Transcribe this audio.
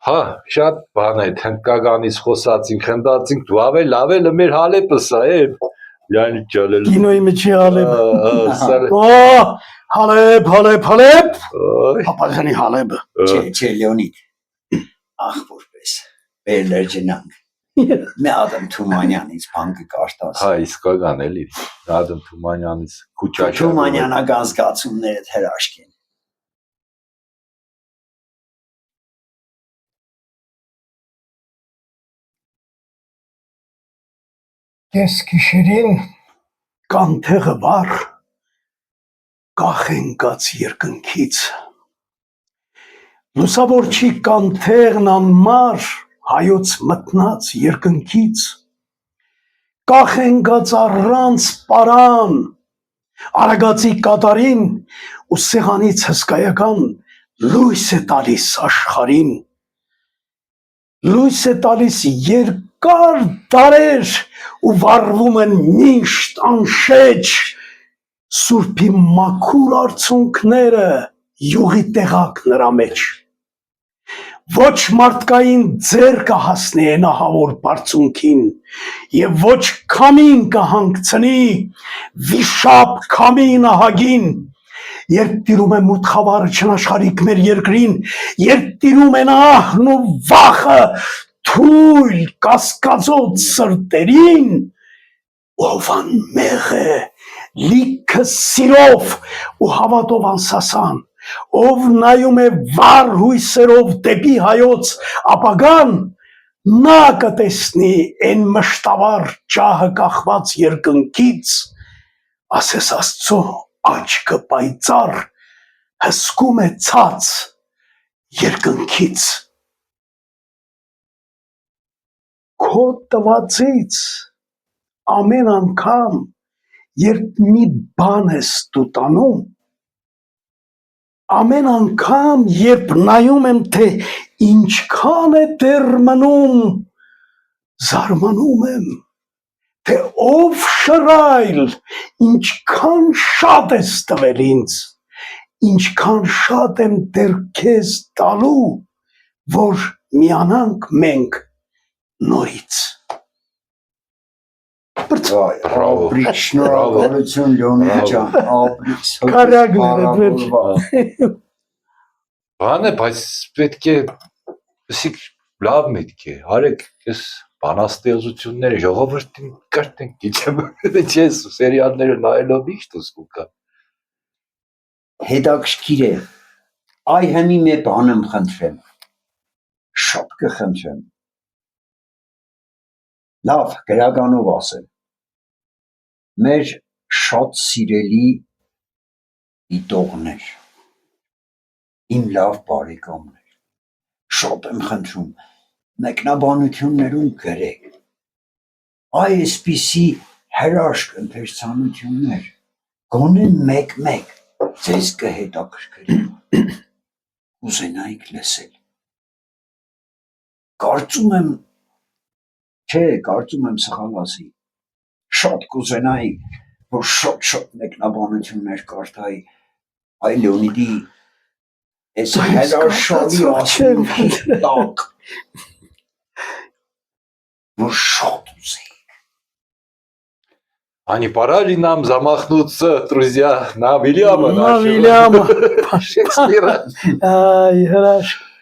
Հա, շատ բան է, հնդկականից խոսացինք, խնդացինք, դու ավել լավ է մեր հալեպս է, Լեոնիդ ջալել։ Կինոյի միջի հալեպ։ Հալեպ։ Հապաղանի հալեպը։ Չէ, Լեոնիդ, ախ որպես, բերլեր ջնանք, մի Ադամ Թումանյանից բան կկարտաս։ Հա, իսկական էլի, Ադամ Թումանյանից քուչաշա։ Թումանյանական զգացումներդ հրաշք են։ Կես գիշերին կանթեղը վառ, կախենկաց երկնքից, լուսավորչի կանթեղն անմար հայոց մտնած երկնքից, կախենկաց առանց պարան, արագացի կատարին ու սեղանից հսկայական լույս է տալիս աշխարհին, լույս է տալիս երկար դարեր ու վառվում են միշտ անշեջ սուրբի մաքուր արցունքները յուղի տեղակ նրա մեջ ոչ մարդկային ձեր կհասնի նահավոր բարձունքին եւ ոչ քամին կհանգցնի վիշապ քամի նահագին երբ տիրում է մութխավարը չնաշխարհիկ մեր երկրին երբ տիրում են ահն ու վախը թույլ կասկածոտ սրտերին ով անմեղ է լիքը սիրով ու հավատով անսասան ով նայում է վառ հույսերով դեպի հայոց ապագան նա կտեսնի այն մշտավառ ջահը կախված երկնքից ասես Աստծո աչքը պայծառ հսկում է ցած երկնքից քո տվածից ամեն անգամ երբ մի բան ես դու տանում ամեն անգամ երբ նայում եմ թե ինչքան է դեռ մնում զարմանում եմ թե ով շռայլ ինչքան շատ ես տվել ինձ ինչքան շատ եմ դեռ քեզ տալու որ միանանք մենք նորից Ապրիչ շնորհավորություն Լեոնիդ ջան, ապրիչ Կարագները Բան է, բայց պետք է ասիկ լավ միտք է, հարեք ես բանաստեղծությունները ժողովրդին կրտենք, գիտեմ, չես սերիալները նայելով միշտ զգում կա։ Հետաքրքիր է, այ հեմի մի բան եմ խնդրեմ, շատ կխնդրեմ, լավ գրականով ասեմ, մեր շատ սիրելի դիտողներ, իմ լավ բարեկամներ, շատ եմ խնդրում, մեկնաբանություններում գրեք, այսպիսի հրաշք ընթերցանություններ, գոնե մեկ ձեզ կհետաքրքրի, ուզենայիք լսել, կարծում եմ սխալ ասի, շատ կուզենայի, որ շատ մեկնաբանություններ կարդայի, այ Լեոնիդի այս հրաշալի ասմունքի տակ, որ շատ ուզեի։ Они пора ли нам замахнуться, друзья, на Вильяма? На Вильяма. Шекспира. Ай, хорошо.